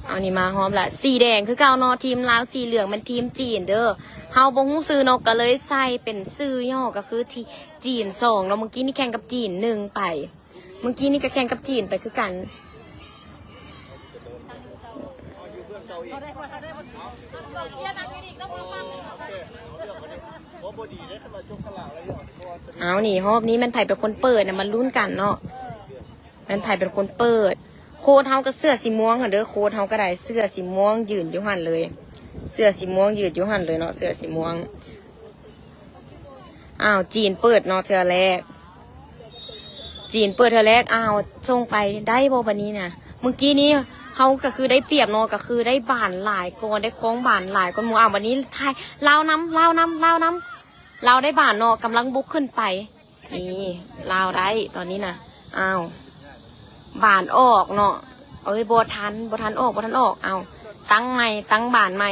เอานี่มาหอมละสีแดงคือเก่าเนาะทีมลาวสีเหลืองมันทีมจีนเด้อเฮาบ่ฮู้ซื้อเนาะก็เลยใส่เป็นซื้อย่อก็คือที่จีน2เนาะเมื่อกี้นี่แข่งกับจีน1ไปเมื่อกี้นี่ก็แข่งกับจีนไปคือกันเอานี่รอบนี้มันไผ่เป็นคนเปิดนะมันลุ้นกันเนาะมันไผ่เป็นคนเปิดโค้ดเฮาก็เสื้อสีม่วงเด้อโค้ดเฮาก็ได้เสื้อสีม่วงยืนอยู่หันเลยเสื้อสีม่วงยืนอยู่หันเลยเนาะเสื้อสีม่วงอ้าวจีนเปิดเนาะเธอแรกจีนเปิดเธอแรกอ้าวส่งไปได้บ่บัดนี้นะเมื่อกี้นี้เฮาก็คือได้เปรียบเนาะก็คือได้บานหลายก่อนได้คล้องบานหลายก่อนหมู่วันนี้ไทยลาวน้ำเราได้บานเนาะกำลังบุกขึ้นไปนี่เราได้ตอนนี้นะอ้าวบานออกเนาะเอ้ยบ่ทันออกเอาตั้งใหม่ตั้งบานใหม่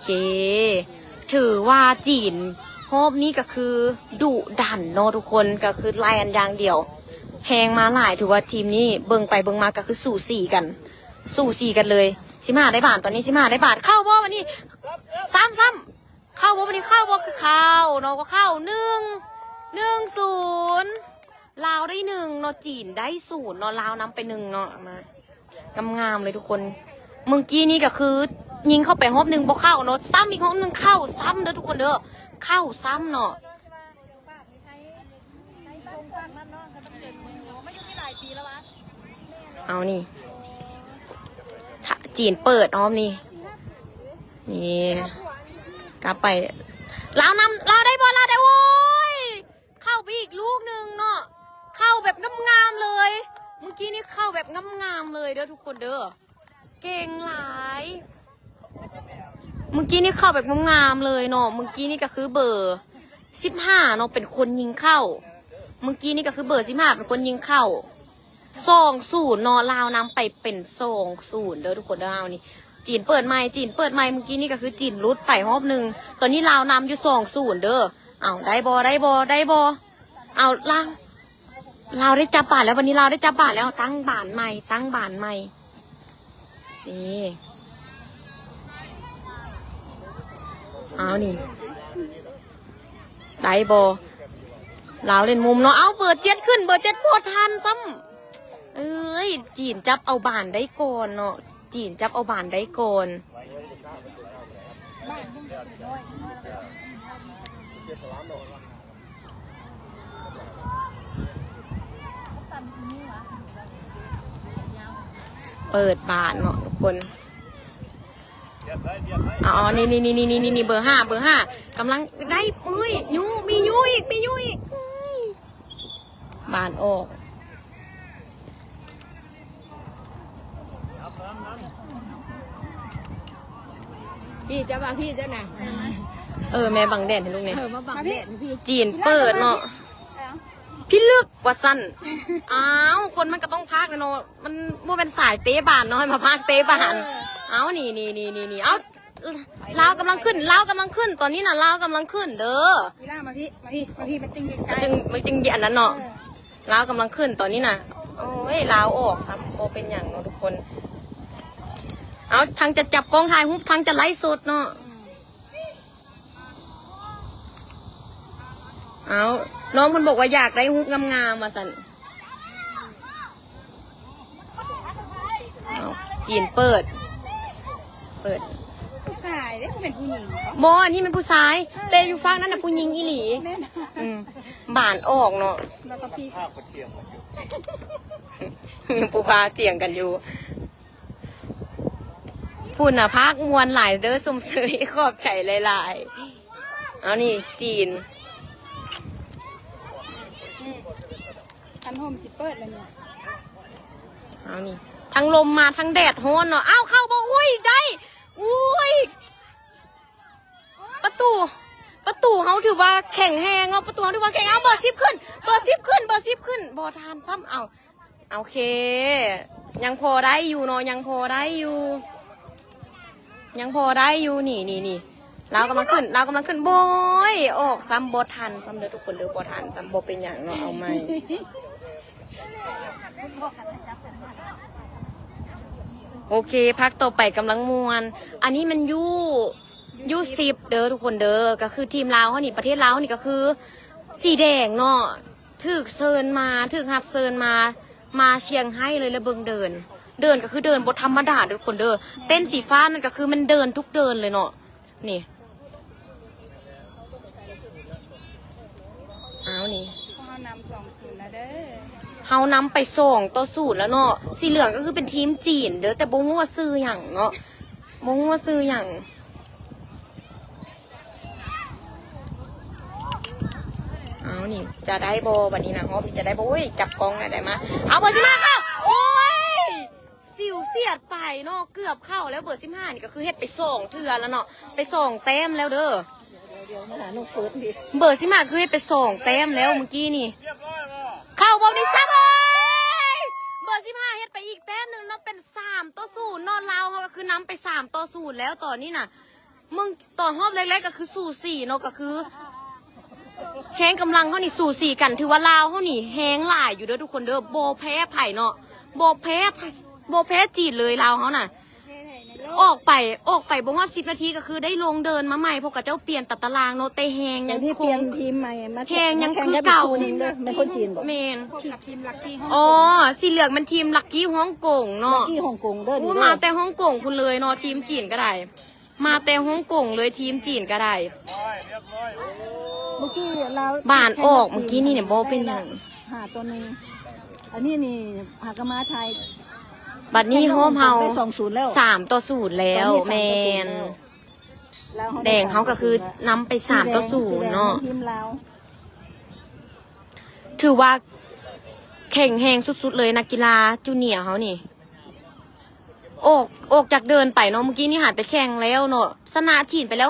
เคถือว่าจีนรอบนี้ก็คือดุดันเนาะทุกคนก็คือไล่กันอย่างเดียวแหงมาหลายถือว่าทีมนี้เบิ่งไปเบิ่งมาก็คือสู่สี่กันเลย15ได้บานตอนนี้15ได้บานเข้าบ่วันนี้ซ้ำเข้าบ่วันนี้เข้าบ่คือเข้าเนาะก็เข้า1-0ลาวได้1เนาะจีนได้0เนาะลาวนำไป1เนาะมางามเลยทุกคนเมื่อกี้นี้ก็คือยิงเข้าไปรอบ1บ่เข้าเนาะซ้ำอีกรอบนึงเข้าซ้ำเด้อทุกคนเด้อเข้าซ้ำเนาะเอานี่จีนเปิดรอบนี่กลับไปลาได้บอลลาวได้โว้ยเข้าไปอีกลูกนึงเนาะเข้าแบบงามๆเลยเมื่อกี้นี่เข้าแบบงามๆเลยเด้อทุกคนเด้อเก่งหลายเมื่อกี้นี่เข้าแบบงามๆเลยเนาะเมื่อกี้นี่ก็คือเบอร์15เนาะเป็นคนยิงเข้าเมื่อกี้นี่ก็คือเบอร์15เป็นคนยิงเข้า2-0เนาะลาวนำไปเป็น2-0เด้อทุกคนเด้อเอานี่จีนเปิดใหม่เมื่อกี้นี่ก็คือจีนรุดไปรอบนึงตอนนี้ลาวนำอยู่2-0เด้อเอาได้บอเอาลาวได้จับบาทแล้ววันนี้ลาวได้จับบาทแล้วตั้งบานใหม่นี่เอานี่ได้บอลาวเล่นมุมเนาะเอาเบอร์7ขึ้นเบอร์7พอทันซ้ำเอ้ยจีนจับเอาบานได้ก่อนเนาะจีนจับเอาบานได้ก่อนเปิดบานเนาะทุกคนอ๋อนี่เบอร์5กำลังได้มียูอีกบานออกพี่จะมาพี่จะไหนแม่บังแดดให้ลูกเนี่ยมาบังเด็ดพี่จีนเปิดเนาะพี่เลือกว่าสั้นอ้าวคนมันก็ต้องพักเนาะมันมั่วเป็นสายเตะบานเนาะมาพักเตะบานเอานี่เอาลาวกำลังขึ้นตอนนี้น่ะลาวกำลังขึ้นเด้อพี่ล่ามาพี่มันจึงอันนั้นเนาะลาวกำลังขึ้นตอนนี้น่ะโอ้ยลาวออกซ้ำโอเป็นอย่างเนาะทุกคนเอาทางจะจับกล้องถ่ายรูปทางจะไลฟ์สดเนาะเอาน้องคนบอกว่าอยากได้รูปงามๆมาสั่นเอาจีนเปิดผู้ชายเนี่ยเป็นผู้หญิงบอนี่เป็นผู้ชายเต้อยู่ฟังนั่นน่ะผู้หญิงอีหลีบานออกเนาะแล้วก็พี่ปูพาเถียงกันอยู่พูดน่ะพักมวนหลายเด้อสมซื้อขอบใจหลายๆเอานี่จีนทันโฮมสิเปิดเลยเนี่ยเอานี่ทั้งลมมาทั้งแดดโหนเนาะอ้าวเข้าบ่อุ้ยได้อุ้ยประตูเขาถือว่าแข็งแหงเนาะประตูเขาถือว่าแข็งเอาเบอร์10ขึ้นบอทานซ้ำเอาโอเคยังพอได้อยู่เนาะยังพอได้อยู่นี่เรากำลังขึ้นบอยออกซ้ำบอทันซ้ำเด้อทุกคนเด้อบอทันซ้ำบอเป็นอย่างเนาะเอาไหม โอเคพักต่อไปกำลังมวนอันนี้มันยู10เด้อทุกคนเด้อก็คือทีมลาวเขานี่ประเทศลาวเขานี่ก็คือสีแดงเนาะถึกเซินมาถึกฮับเซินมาเชียงให้เลยแล้วเบิ่งเดินก็คือเดินบทธรรมดาทุกคนเด้อเต้นสีฟ้านั่นก็คือมันเดินทุกเดินเลยเนาะนี่เอานี่ เขานำ2-0แล้วเด้อ เฮานำไป2-0แล้วเนาะสีเหลืองก็คือเป็นทีมจีนเด้อแต่บ่ฮู้ว่าซื้อหยังเนาะบ่ฮู้ว่าซื้อหยังเอานี่จะได้โบวันนี้นะฮอบนี่จะได้โบโอ้ยจับกองได้มาเอาเบอร์15เข้าโอ้ยสิวเสียดไปเนาะเกือบเข้าแล้วเบอร์15นี่ก็คือเฮ็ดไป2เทื่อแล้วเนาะไป2แต้มแล้วเด้อเดี๋ยวมาหาหนูเฟิร์สดิ เบอร์15คือเฮ็ดไป2แต้มแล้วเมื่อกี้นี่เข้าบอลนี่ซ้ำเอ้ยเบอร์15เฮ็ดไปอีกแต้มนึงเนาะเป็น3-0เนาะเราก็คือนำไป3-0แล้วตอนนี้น่ะมึงตอนฮอบเล็กๆก็คือสู่4เนาะก็คือแห้งกำลังเขานี่สู่สี่กันถือว่าลาวเขานี่แห้งหลายอยู่เด้อทุกคนเด้อโบแพ้ไผ่เนาะโบแพ้จีนเลยลาวเขาน่ะออกไปบอกว่า10 นาทีก็คือได้ลงเดินมาใหม่เพราะกับเจ้าเปลี่ยนตัดตารางเนาะแต่แห้งยัง ที่ ค เปลี่ย ง นทีมใหม่มา แห้งยังคือเก่า เป็นคนจีนบอก เมน พบกับทีมลักกี้ห้อง อ๋อสีเหลืองมันทีมลักกี้ฮ่องกงเนาะ ที่ฮ่องกงเด้อ อู้ นี่ มา เด้อ แต่ฮ่องกงคุณเลยเนาะทีมจีนก็ได้มาแต่ฮ่องกงเลยทีมจีนก็ได้ เมื่อกี้เรา บ้านออกเมื่อกี้นี่เนี่ยโบเป็นอย่าง หาตัวหนึงอันนี้นี่หากมาไทย บัดนี้โฮมเฮา ได้2-0แล้ว 3-0แล้วแมน แล้ว แดงเขาก็คือนำไป3-0เนาะ ทีมลาว ถือว่าแข่งแหงสุดๆเลยนักกีฬาจูเนียร์เขานี่ออกจากเดินไปเนาะเมื่อกี้นี่หาแต่แข่งแล้วเนาะชนะจีนไปแล้ว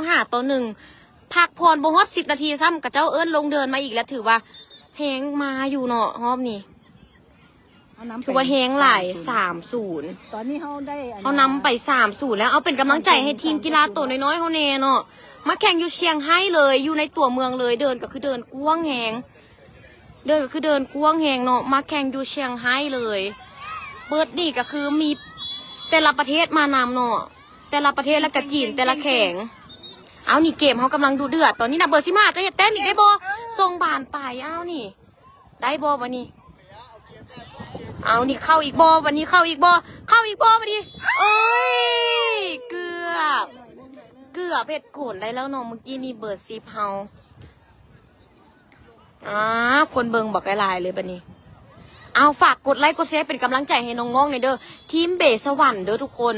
5-1พักพรบ่ฮอด10 นาทีซ้ำกับเจ้าเอิ้นลงเดินมาอีกแล้วถือว่าแหงมาอยู่เนาะฮอบนี่ถือว่าแหงหลาย3-0 ตอนนี้เขาได้ เขานำไป3-0แล้วเอาเป็นกำลังใจให้ทีมกีฬาตัวน้อยๆเขาแน่เนาะมาแข่งอยู่เชียงไฮ้เลยอยู่ในตัวเมืองเลยเดินก็คือเดินกว้างแหงเดินก็คือเดินกว้างแหงเนาะมาแข่งอยู่เชียงไฮ้เลยเบิร์ดนี่ก็คือมีแต่ละประเทศมานำเนาะแต่ละประเทศแล้วก็จีนแต่ละแข่งเอานี่เกมเขากำลังดูเดือดตอนนี้นะเบอร์15จะเห็นแต้มอีกได้บอส่งบานไปเอานี่ได้บอวันนี้เอานี่เข้าอีกบอวันนี้เข้าอีกบอวันนี้เอ้ยเกือบเพชรโกนได้แล้วเนาะเมื่อกี้นี่เบอร์10เฮาคนเบิงบอกหลายๆเลยบัดนี้เอาฝากกดไลค์กดแชร์เป็นกำลังใจให้น้องๆในอยเด้อทีมเบสวรรค์เด้อทุกคน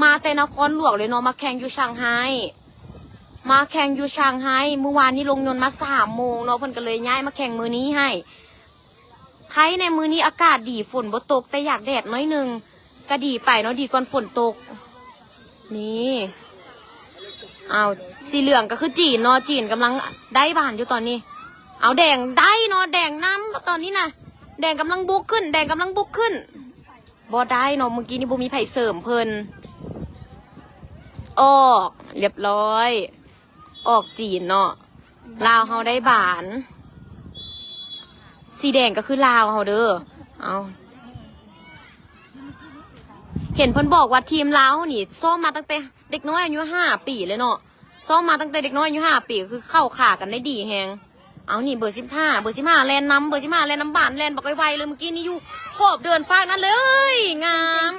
มาแต่นครหลวงเลยเนาะมาแข่งอยู่ช่างไฮ้เมื่อวานนี้ลงยนต์มา3 โมงเนาะเพิ่นก็เลยย้ายมาแข่งมือนี้ให้ใครในมือนี้อากาศดีฝนบ่ตกแต่อยากแดดน้อยนึงก็ดีไปเนาะดีกว่าฝนตกนี่เอาสีเหลืองก็คือจีนเนาะจีนกำลังได้บ้านอยู่ตอนนี้เอาแดงได้เนาะแดงน้ำตอนนี้นะแดงกำลังบุกขึ้นบ่ได้เนาะเมื่อกี้นี่บ่มีไผ่เสริมเพิ่นออกเรียบร้อยออกจีนเนาะลาวเฮาได้บานสีแดงก็คือลาวเฮาเด้อเอาเห็นเพิ่นบอกว่าทีมลาวนี่ซ้อมมาตั้งแต่เด็กน้อยอายุ5 ปีเลยเนาะซ้อมมาตั้งแต่เด็กน้อยอายุ5 ปีก็คือเข้าขากันได้ดีแฮงเอานี่เบอร์15แลนนำเบอร์15แลนนำบานแลนบอกไวๆเลยเมื่อกี้นี่อยู่ขอบเดินฟากนั่นเลยงาม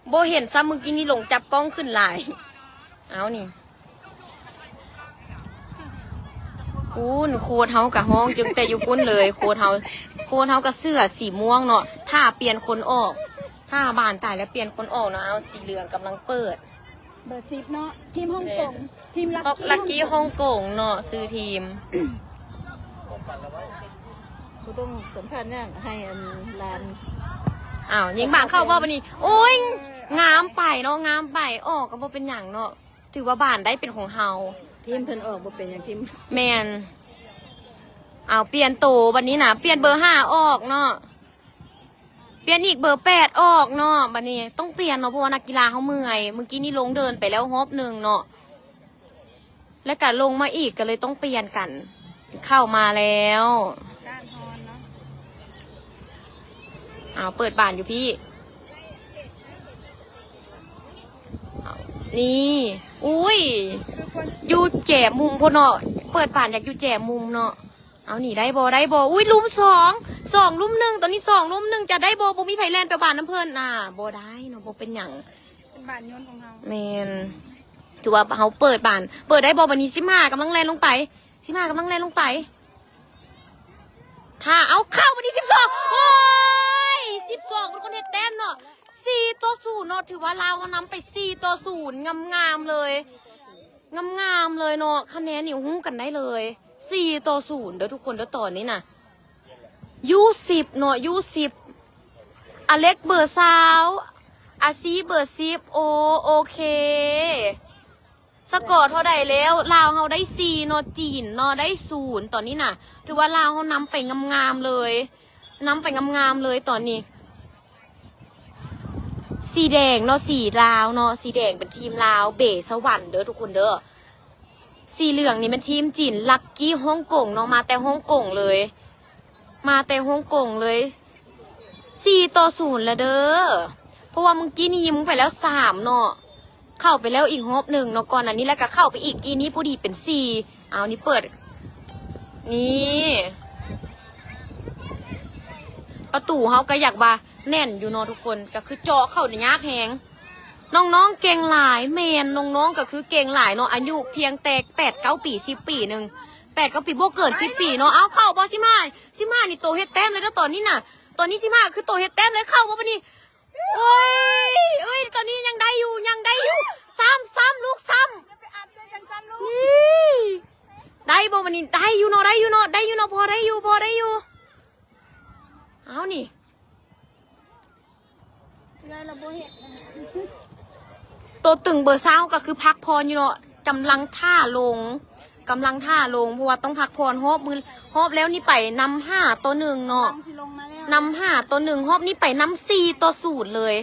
โบเห็นซ้ำเมื่อกี้นี่หลงจับกล้องขึ้นหลายเอานี่โคตรเฮากับห้องจึงแต่อยู่ปุ้นเลยโคตรเฮากับเสื้อสีม่วงเนาะถ้าเปลี่ยนคนออกถ้าบานตายแล้วเปลี่ยนคนออกเนาะเอาสีเหลืองกำลังเปิดเบอร์10เนาะทีมฮ่องกงทีมลักกี้ฮ่องกงเนาะซื้อทีมกูต้องสัมภาษณ์เนี่ยให้อันลาน อ้าวยิงบานเข้าบ่บัดนี้โอ้ยงามไปเนาะงามไปออกก็บ่เป็นหยังเนาะถือว่าบานได้เป็นของเฮาทีมเพิ่นออกบ่เป็นอย่างทีมแมนเอาเปลี่ยนโตวันนี้นะเปลี่ยนเบอร์5ออกเนาะเปลี่ยนอีกเบอร์8ออกเนาะบัดนี้ต้องเปลี่ยนเนาะเพราะว่านักกีฬาเขาเมื่อยเมื่อกี้นี่ลงเดินไปแล้วฮอบหนึ่งเนาะแล้วก็ลงมาอีกก็เลยต้องเปลี่ยนกันเข้ามาแล้วด้านฮอนเนาะเอาเปิดบานอยู่พี่ นี่อุ้ย คือคน อยู่แจมุมพนเนาะเปิดผ่านอยากอยู่แจมุมเนาะเอาหนีได้บ่อุ้ยลุมสองลุมหนึ่งตอนนี้2 ลุม 1จะได้บ่มีไผแลนไปบ้านน้ำเพิ่นบ่ได้เนาะบ่เป็นหยัง เป็นบ้านยนต์ของเรา แมนถือว่าเขาเปิดบ้านเปิดได้บ่วันนี้15กำลังแลนลงไป15กำลังแลนลงไปถ้าเอาเข้าวันนี้12โอ้ย12เป็นคนเฮ็ดแต้มเนาะ4-0เนาะถือว่าลาวเขานำไป4-0งามๆเลยงามๆเลยเนาะคะแนนนี่หู้กันได้เลย4-0เด้อทุกคนเด้อตอนนี้น่ะU10เนาะU10อเล็กเบอร์20อาซีเบอร์10โอเคสกอร์เท่าใดแล้วลาวเขาได้4เนาะจีนเนาะได้0ตอนนี้น่ะถือว่าลาวเขานำไปงามๆเลยนำไปงามๆเลยตอนนี้สีแดงเนาะสีลาวเนาะสีแดงเป็นทีมลาวเบสวรรค์เด้อทุกคนเด้อสีเหลืองนี่เป็นทีมจีนลักกี้ฮ่องกงเนาะมาแต่ฮ่องกงเลยมาแต่ฮ่องกงเลย4-0แล้วเด้อเพราะว่ามึงกี้นี่ยิงมึงไปแล้ว3เนาะเข้าไปแล้วอีกฮอบ1เนาะก่อนอันนี้แล้วก็เข้าไปอีกกี้นี้พอดีเป็น4เอานี่เปิดนี่ประตูเขาก็อยากว่าแน่นอยู่เนาะทุกคนก็คือเจาะเข้าในยากแหงน้องๆเก่งหลายแมนน้องๆก็คือเก่งหลายเนาะอายุเพียงแต่8-9 ปี10 ปีหนึ่ง8-9 ปีบ่เกิน10 ปีเนาะเอาเข้าบ่สิมานี่โตเฮ็ดแต้มเลยนะตอนนี้น่ะตอนนี้สิมาคือโตเฮ็ดแต้มเลยเข้าบ่ปะนี่โอ้ยตอนนี้ยังได้อยู่ซ้ำลูกซ้ำ ไปอัดด้วยกันสั้นลูก ได้บ่วันนี้ได้อยู่เนาะพอได้อยู่เอานี่ ยายเราบ่เห็น ตัวตึงเบอร์20ก็คือพักพรอยู่เนาะกำลังท่าลงเพราะว่าต้องพักพรฮอบแล้วนี่ไปนำ5-1เนาะ ฟังสิลงมาแล้ว นำ5-1ฮอบนี่ไปนำ4-0เลย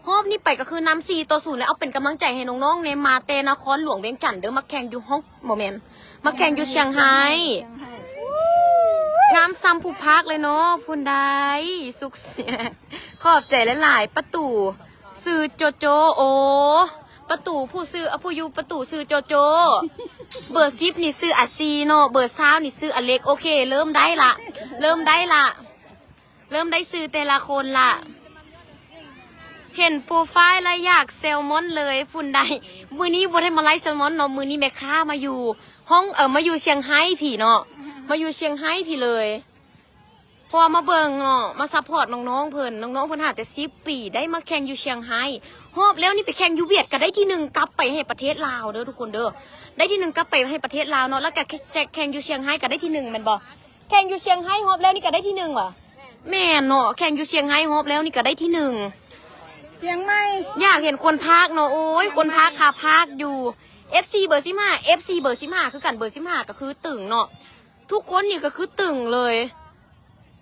ฮอบนี่ไปก็คือนำ4-0แล้วเอาเป็นกำลังใจให้น้องๆในมาเตนครหลวงเวียงจันทน์เด้อมาแข่งอยู่ฮ่องโมเมนต์มาแข่งอยู่เชียงไฮ้งามซ้ำผู้พักเลยเนาะพุ่นได้สุขเสียขอบใจหลายๆประตูซื้อโจโอประตูผู้ซื้อผู้อยู่ประตูซื้อโจเบอร์10นี่ซื้ออาซีเนาะเบอร์20นี่ซื้ออเล็กโอเคเริ่มได้เริ่มได้ซื้อแต่ละคนละเห็นโปรไฟล์แล้วอยากแซลมอนเลยพุ่นใดมือนี้บ่ได้มาไลฟ์แซลมอนเนาะมือนี้แม่ค้ามาอยู่ห้องมาอยู่เชียงไฮ้พี่เนาะมาอยู่เชียงไฮ้พี่เลยพอมาเบิ่งเนาะมาซัพพอร์ตน้องๆเพิ่นหาแต่10 ปีได้มาแข่งอยู่เชียงไฮ้ฮอบแล้วนี่ไปแข่งอยู่เวียดก็ได้ที่1กลับไปให้ประเทศลาวเด้อทุกคนเด้อได้ที่1กลับไปให้ประเทศลาวเนาะแล้วก็แข่งอยู่เชียงไฮ้ก็ได้ที่1แม่นบ่แข่งอยู่เชียงไฮ้ฮอบแล้วนี่ก็ได้ที่1ว่ะแม่เนาะแข่งอยู่เชียงไฮ้ฮอบแล้วนี่ก็ได้ที่1เสียงไม่ อยากเห็นคนพากเนาะโอ้ยคนพากค่ะพากอยู่ FC เบอร์15 FC เบอร์15คือกันเบอร์15ก็คือตึงเนาะทุกคนนี่ก็คือตึงเลย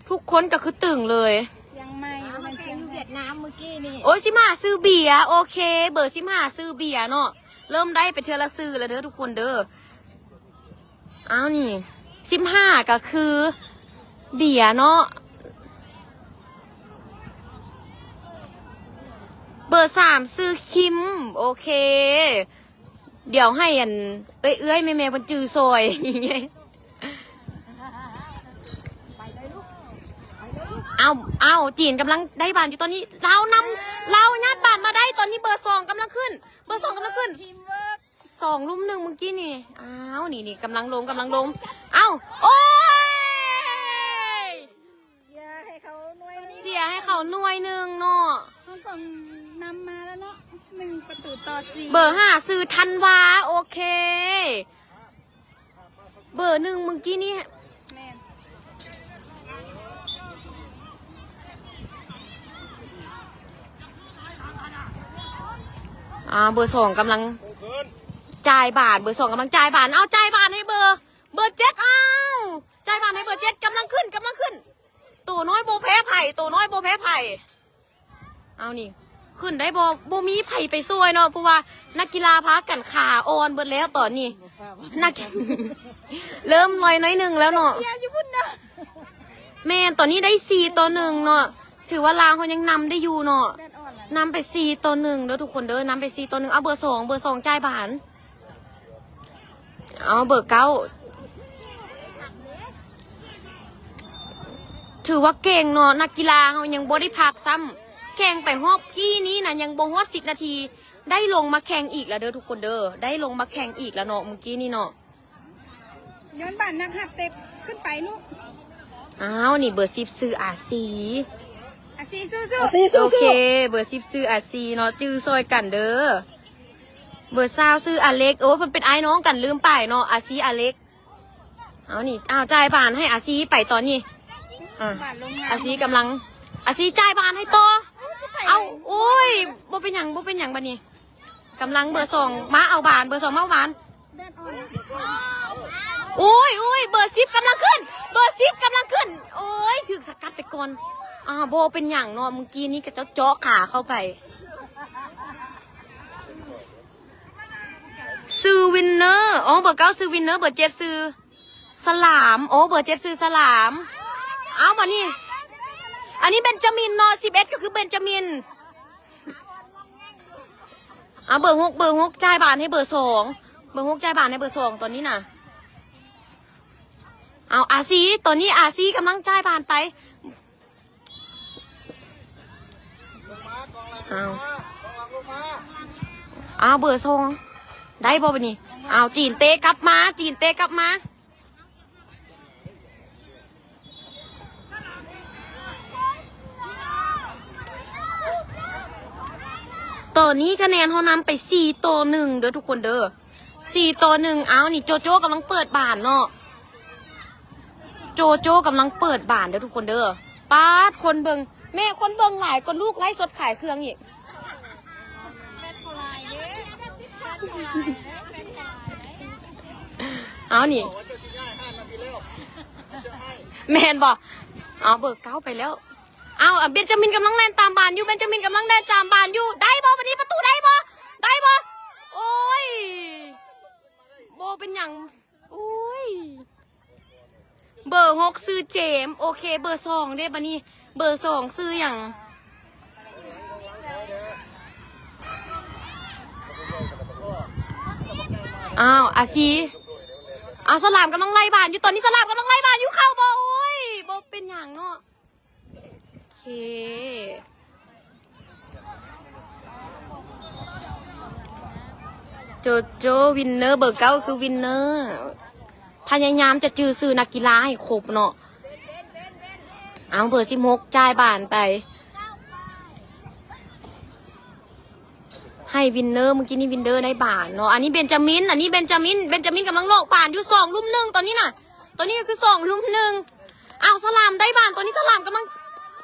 ทุกคนก็คือตึงเลย เสียงไม่มันเสียงเวียดนามเมื่อกี้นี่ โอ้ย15ซื้อเบียร์โอเคเบอร์15ซื้อเบียร์เนาะเริ่มได้ไปเทื่อละซื้อแล้วเด้อทุกคนเด้ออ้าวนี่15ก็คือเบียร์เนาะเบอร์3ซื้อคิมโอเคเดี๋ยวให้อันเอ้ยแม่บนจือซอย เอาจีนกำลังได้บานอยู่ตอนนี้เราญาติบานมาได้ตอนนี้เบอร์2กำลังขึ้น2 ลุม 1เมื่อกี้นี่อ้าวนี่กำลังลงเอาโอ้ยเสียให้เขาหน่วยหนึ่งเนาะ ฮ่องกงนำมาแล้วเนาะ1-4เบอร์5ซื้อธันวาโอเคเบอร์1เมื่อกี้นี่แม่เบอร์2กำลังจ่ายบาทเบอร์2กำลังจ่ายบาทเอาจ่ายบาทให้เบอร์7เอาจ่ายบาทให้เบอร์7กำลังขึ้นตัวน้อยโบแพ้ไผ่เอานี่ขึ้นได้โบมีไผ่ไปซวยเนาะเพราะว่านักกีฬาพักกันขาอ่อนเบิดแล้วตอนนี้นัก เริ่มลอยน้อยหนึ่งแล้วเนาะแม่ตอนนี้ได้4-1เนาะถือว่าลาวเขายังนำได้อยู่เนาะ นำไป4-1เด้อทุกคนเด้อนำไป4-1เอาเบอร์2จ่ายบานเอาเบอร์9ถือว่าเก่งเนาะนักกีฬาเขายังบ่ได้พักซ้ำแข่งไปฮอบกี้นี้นะยังบ่ฮอด10 นาทีได้ลงมาแข่งอีกแล้วเด้อทุกคนเด้อได้ลงมาแข่งอีกแล้วเนาะเมื่อกี้นี่เนาะ ย้อนบ้านนักหัดเต็บขึ้นไปลูก อ้าวนี่เบอร์10ซื้ออาซี อาซีสู้ อาซีสู้ โอเคเบอร์10ซื้ออาซีเนาะจื้อซอยกันเด้อเบอร์20ซื้ออาเล็กโอ้มันเป็นไอ้น้องกันลืมไปเนาะอาซีอาเล็กเอานี่อ้าวจ่ายบานให้อาซีไปตอนนี้อ่ะ บ้านลงงาน อาซีกำลังอาซีจ่ายบานให้ต่อเอาโอ้ยบ่เป็นหยังบัดนี้กำลังเบอร์2มาเอาบานเบอร์2มาเอาบาน แดดอ่อน โอ้ยเบอร์10กำลังขึ้นเบอร์10กำลังขึ้นโอ้ยถึกสกัดไปก่อนโบเป็นอย่างเนาะเมื่อกี้นี้ก็เจาะขาเข้าไปซื้อวินเนอร์เบอร์9ซื้อวินเนอร์เบอร์7ซื้อสลามเบอร์7ซื้อสลามเอามานี่อันนี้เบนจามินเนาะ11ก็คือเบนจามินเบอร์6จ่ายบานให้เบอร์2เบอร์6จ่ายบานให้เบอร์2ตอนนี้น่ะเอาอาซีตอนนี้อาซีกำลังจ่ายบานไปเอาเบอร์2ได้บ่ปะนี่เอาจีนเตะกลับมาตอนนี้คะแนนเขานำไป4-1เด้อทุกคนเด้อ4-1เอานี่โจโจ้กำลังเปิดบานเนาะโจโจ้กำลังเปิดบานเด้อทุกคนเด้อป้าดคนเบิงแม่คนเบิงหลายคนลูกไล่สดขายเครื่องอีกเอานี่แมนบอกเอาเบิก9ไปแล้วเอาเบนจามินกำลังเล่นตามบานอยู่เบนจามินกำลังเล่นตามบานอยู่ได้บอวันนี้ประตูได้บอโอ้ยโบเป็นอย่างโอ้ยเบอร์6ซื้อเจมโอเคเบอร์2ได้บันนี้เบอร์2ซื้ออย่างอาซีสลามกำลังไล่บานอยู่ตอนนี้สลามกำลังไล่บานอยู่เข้าบอโอ้ยโบเป็นอย่างเนาะโอเคโจโจวินเนอร์เบอร์9คือวินเนอร์พยายามจะจื้อซื้อนักกีฬาให้ครบเนาะเบอร์16จ่ายบานไปให้วินเนอร์เมื่อกี้นี่วินเนอร์ได้บานเนาะอันนี้เบนจามินกำลังลอกบานอยู่2-1ตอนนี้น่ะตอนนี้ก็คือ2-1สลามได้บานตอนนี้สลามกำลัง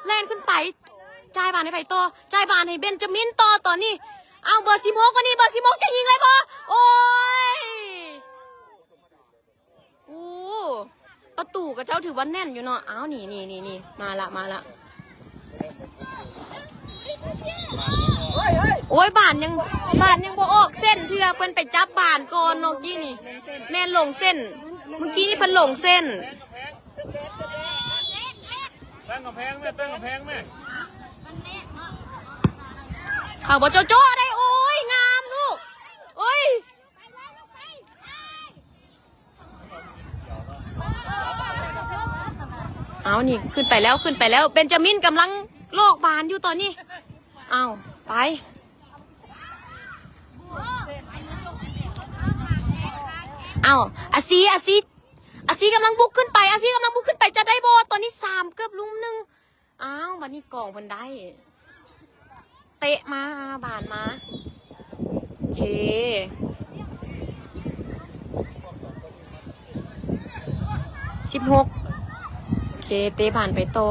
แล่นขึ้นไปจ่ายบานให้ไปต่อจ่ายบานให้เบนจามินต่อตอนนี้เบอร์16วันนี้เบอร์16จะยิงเลยบ่โอ้ยประตูกับเจ้าถือว่าแน่นอยู่เนาะนี่มาละโอ้ยบานยังบ่ออกเส้นเถื่อเพิ่นไปจับบานก่อนเนาะกี้นี่แม่นลงเส้นเมื่อกี้นี่เพิ่นลงเส้นตั้งกำแพงแม่ข่าวบ่โจ้ได้โอ้ยงามลูกโอ้ยนี่ขึ้นไปแล้วเบนจามินกำลังลอกบานอยู่ตอนนี้ไปอาซีกำลังบุกขึ้นไปจะได้บอลตอนนี้3เกือบลุ่ม1วันนี้กล่องเพิ่นได้เตะมาบานมาโอเค16โอเคเตะผ่านไปต่อ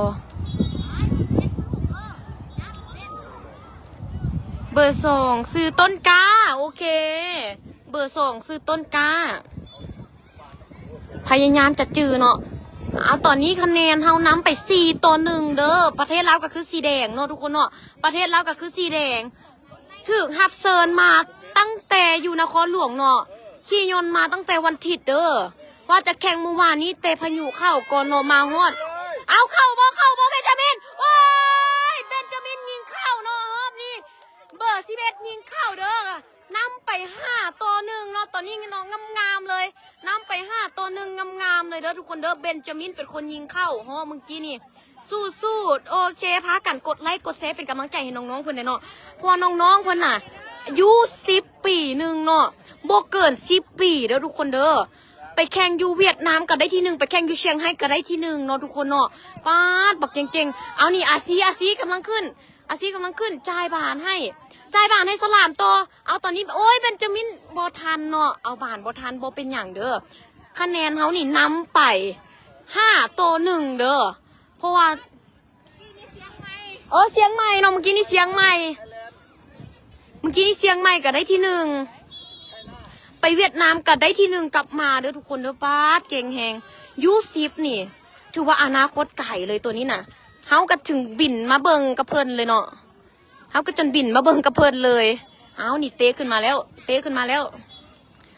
เบอร์2ซื้อต้นกล้าโอเคเบอร์2ซื้อต้นกล้าพยายามจะจื้อเนาะตอนนี้คะแนนเฮานำไป4-1เด้อประเทศลาวก็คือสีแดงเนาะทุกคนเนาะประเทศลาวก็คือสีแดงถึกฮับเซินมาตั้งแต่อยู่นครหลวงเนาะขี่ยนต์มาตั้งแต่วันอาทิตย์เด้อว่าจะแข่งเมื่อวานนี้เตะพายุเข้าก่อนเนาะมาฮอดเข้าบ่เบนจามินโอ้ยเบนจามินยิงเข้าเนาะรอบนี้ 5-1เนาะตอนนี้น้องงามๆเลยนำไป5-1งามๆเลยเด้อทุกคนเด้อเบนจามินเป็นคนยิงเข้าฮอเมื่อกี้นี่สู้ๆโอเคพากันกดไลค์กดแชร์เป็นกำลังใจให้น้องๆเพิ่นเนาะเพราะน้องๆเพิ่นน่ะอายุ10 ปีหนึ่งเนาะบ่เกิน10 ปีเด้อทุกคนเด้อไปแข่งอยู่เวียดนามก็ได้ที่1ไปแข่งอยู่เชียงไฮ้ก็ได้ที่1เนาะทุกคนเนาะป๊าดบักเก่งๆเอานี่อาซีกำลังขึ้นจ่ายบานให้สลามต่อเอาตอนนี้โอ้ยเบนจามินบ่ทันเนาะเอาบานบ่ทันบ่เป็นหยังเด้อคะแนนเฮานี่นำไป5-1เด้อเพราะว่าเสียงใหม่เนาะเมื่อกี้นี่เสียงใหม่ก็ได้ที่1ไปเวียดนามก็ได้ที่1กลับมาเด้อทุกคนเด้อป๊าดเก่งแฮงยู10นี่ถือว่าอนาคตไกลเลยตัวนี้น่ะเฮาก็ถึงบินมาเบิ่งกับเพิ่นเลยเนาะเฮาก็จนบินมาเบิ่งกับเพิ่นเลยเอานี่เตะขึ้นมาแล้ว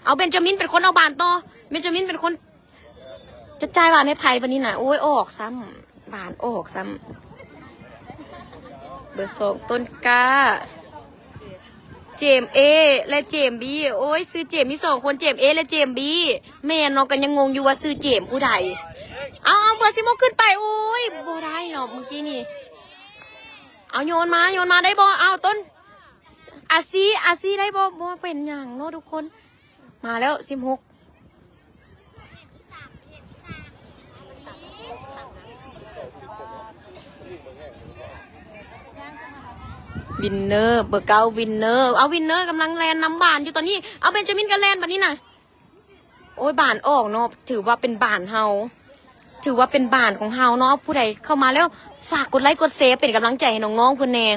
เอาเบนจามินเป็นคนเอาบานต่อเบนจามินเป็นคนจะจ่ายบานให้ไผ่วันนี้น่ะโอ้ยออกซ้ำบานออกซ้ำเบอร์2ต้นกาเจมเอและเจมบีโอ้ยซื้อเจมมี2คนเจมเอและเจมบีแม่น้องกันยังงงอยู่ว่าซื้อเจมผู้ใดเอาเบอร์10ขึ้นไปโอ้ยบ่ได้เนาะเมื่อกี้นี่เอาโยนมาได้บ่เอาต้นอาซีได้บ่เป็นอย่างเนาะทุกคนมาแล้ว16วินเนอร์เบอร์9วินเนอร์เอาวินเนอร์กำลังแลนนำบานอยู่ตอนนี้เอาเบนจามินกันแลนแบบนี้น่ะโอ้ยบานออกเนาะถือว่าเป็นบานเฮาถือว่าเป็นบ้านของเฮาเนาะผู้ใดเข้ามาแล้วฝากกดไลค์กดแชร์เป็นกำลังใจให้น้องๆเพิ่นแน่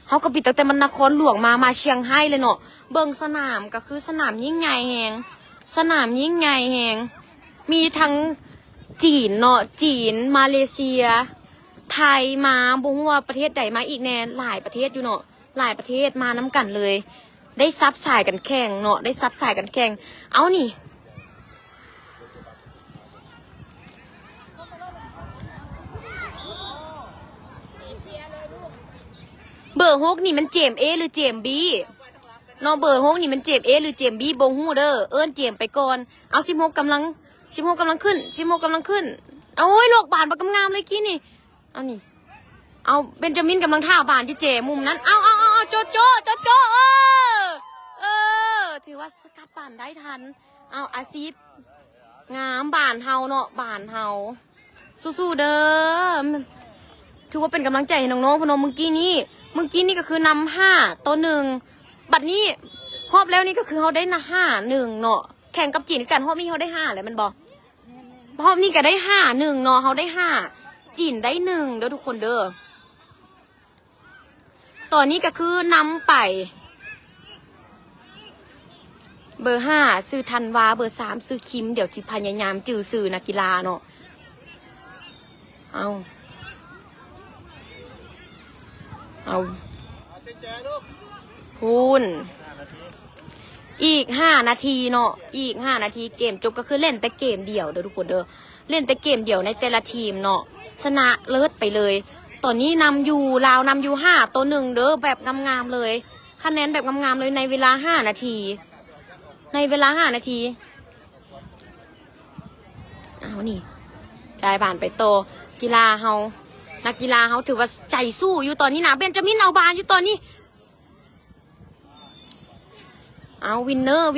เฮาก็ปิดตั้งแต่มันนครหลวงมาเชียงไฮ้เลยเนาะเบิ่งสนามก็คือสนามยิ่งใหญ่แฮงมีทั้งจีนเนาะจีนมาเลเซียไทยมาบ่ฮู้ว่าประเทศใดมาอีกแน่หลายประเทศอยู่เนาะหลายประเทศมาน้ำกันเลยได้ซับสายกันแข่งเนาะเอานี่เบอร์6นี่มันเจมเอหรือเจมบีเนาะเบอร์6นี่มันเจมเอหรือเจมบีบ่ฮู้เด้อเอิ้นเจมไปก่อนเอา16กำลังขึ้นเอาโอ้ยโลกบานบ่กำงามเลยกี้นี่เอานี่เอาเบนจามินกำลังท่าบานอยู่เจมุมนั้นเอาโจถือว่าสกัดบานได้ทันเอาอาซีฟงามบานเฮาเนาะบานเฮาสู้ๆเด้อถือว่าเป็นกำลังใจให้น้องๆพนมเมื่อกี้นี่ก็คือนำ5-1บัดนี้รอบแล้วนี่ก็คือเขาได้5-1เนาะแข่งกับจีนกันรอบนี้เขาได้5เลยมันบอกรอบนี้ก็ได้5-1เนาะเขาได้5จีนได้1เด้อทุกคนเด้อตอนนี้ก็คือนำไปเบอร์5ซื้อธันวาเบอร์3ซื้อคิมเดี๋ยวที่พยายามจื้อซื้อนักกีฬาเนาะเอาพูนอีก5 นาทีเนาะอีก5 นาทีเกมจบก็คือเล่นแต่เกมเดี่ยวเด้อทุกคนเด้อเล่นแต่เกมเดี่ยวในแต่ละทีมเนาะชนะเลิศไปเลยตอนนี้นำอยู่ลาวนำอยู่5-1เด้อแบบงามๆเลยคะแนนแบบงามๆเลยในเวลา5 นาทีเอานี่จ่ายบานไปโตกีฬาเฮานักกีฬาเขาถือว่าใจสู้อยู่ตอนนี้นะเบนจามินเอาบานอยู่ตอนนี้เอาวินเนอร์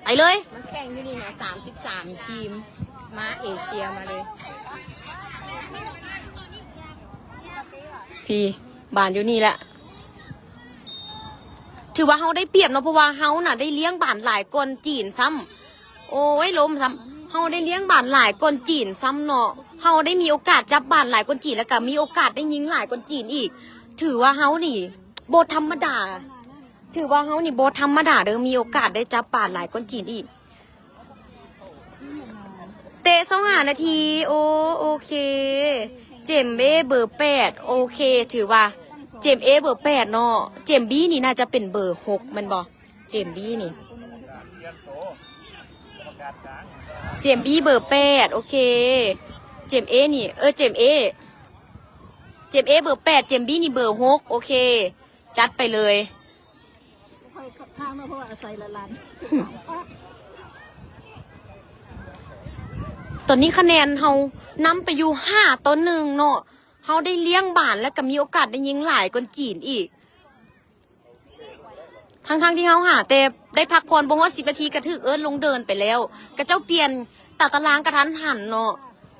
ไปเลยมาแข่งอยู่นี่นะ33 ทีมมาเอเชียมาเลยพี่บานอยู่นี่แหละถือว่าเขาได้เปรียบเนาะเพราะว่าเขาน่ะได้เลี้ยงบานหลายคนจีนซ้ำโอ้ยล้มซ้ำเขาได้เลี้ยงบานหลายคนจีนซ้ำเนาะเขาได้มีโอกาสจับบานหลายคนจีนแล้วก็มีโอกาสได้ยิงหลายคนจีนอีกถือว่าเขานี่โบธรรมดาเด้อมีโอกาสได้จับบานหลายคนจีนอีกเตะ25 นาทีโอเคเจมเบ้เบอร์8โอเคถือว่าเจมเอเบอร์8เนาะเจมบีนี่น่าจะเป็นเบอร์6มันบอกเจมบีนี่เจมบีเบอร์8โอเคเจมเอนี่เจมเอเบอร์8เจมบีนี่เบอร์6โอเคจัดไปเลย ค่อยข้างเนาะเพราะว่าอาศัยละลาน ตอนนี้คะแนนเฮานำไปอยู่5-1เนาะเฮาได้เลี้ยงบ้านแล้วก็มีโอกาสได้ยิงหลายกว่าจีนอีกทั้งที่เฮาหาแต่ได้พักผ่อนบ่ฮอด10 นาทีก็ถึกลงเดินไปแล้วก็เจ้าเปลี่ยนตัดตารางกระทันหันเนาะ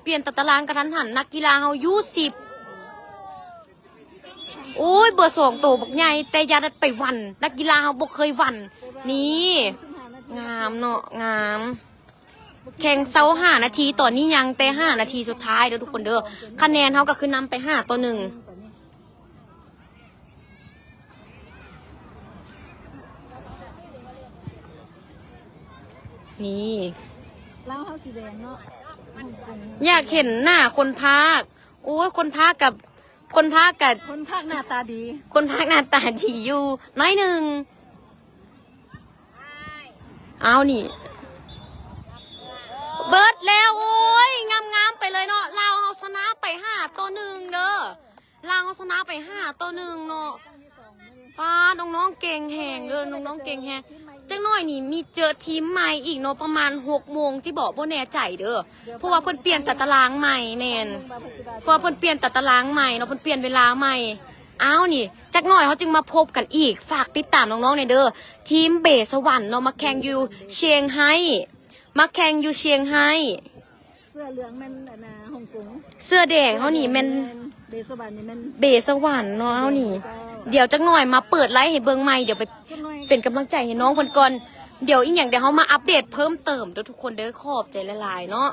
เปลี่ยนตัดตารางกระทันหันนักกีฬาเฮาอยู่10โอ้ยเบอร์2โตบักใหญ่แต่อย่าได้ไปหวันนักกีฬาเฮาบ่เคยหวันนี่งามเนาะงามแข่งเซา5 นาทีตอนนี้ยังแต่5 นาทีสุดท้ายเด้อทุกคนเด้อคะแนนเฮาก็คือนำไป5-1นี่ เล่าเฮาสีแดงเนาะ อยากเห็นหน้าคนพากย์โอ้ยคนพากย์กับคนพากย์กับ คนภาคหน้าตาดี คนพากย์หน้าตาดีอยู่น้อยหนึ่งเอานี่เบิร์ดแล้วโอ้ยงามๆไปเลยเนาะลาวเฮาชนะไป5-1เด้อลาวเฮาชนะไป5-1เนาะป้าน้องๆเก่งแหงเด้อน้องๆเก่งแหงจังน้อยนี่มีเจอทีมใหม่อีกเนาะประมาณ6 โมงที่บอกบ่แน่ใจเด้อเพราะว่าเพิ่นเปลี่ยนตัดตารางใหม่แม่นเพราะว่าเพิ่นเปลี่ยนตัดตารางใหม่เนาะเพิ่นเปลี่ยนเวลาใหม่อ้าวนี่จักหน่อยเขาจึงมาพบกันอีกฝากติดตามน้องๆในเด้อทีมเบสวรรค์เนาะมาแข่งอยู่เชียงไฮ้มาแข่งอยู่เชียงไฮ้ เสื้อเหลืองแม่นฮ่องกง เสื้อแดงเขานี่แม่น เดสบันนี่แม่น เบสวรรค์เนาะเอานี่ เดี๋ยวจักหน่อยมาเปิดไลฟ์ให้เบิ่งใหม่เดี๋ยวไป จังหน่อย เป็นกำลังใจให้น้องเพิ่นก่อนเดี๋ยวอีกอย่างเดี๋ยวเขามาอัปเดตเพิ่มเติมเด้อทุกคนเด้อขอบใจหลายๆเนาะ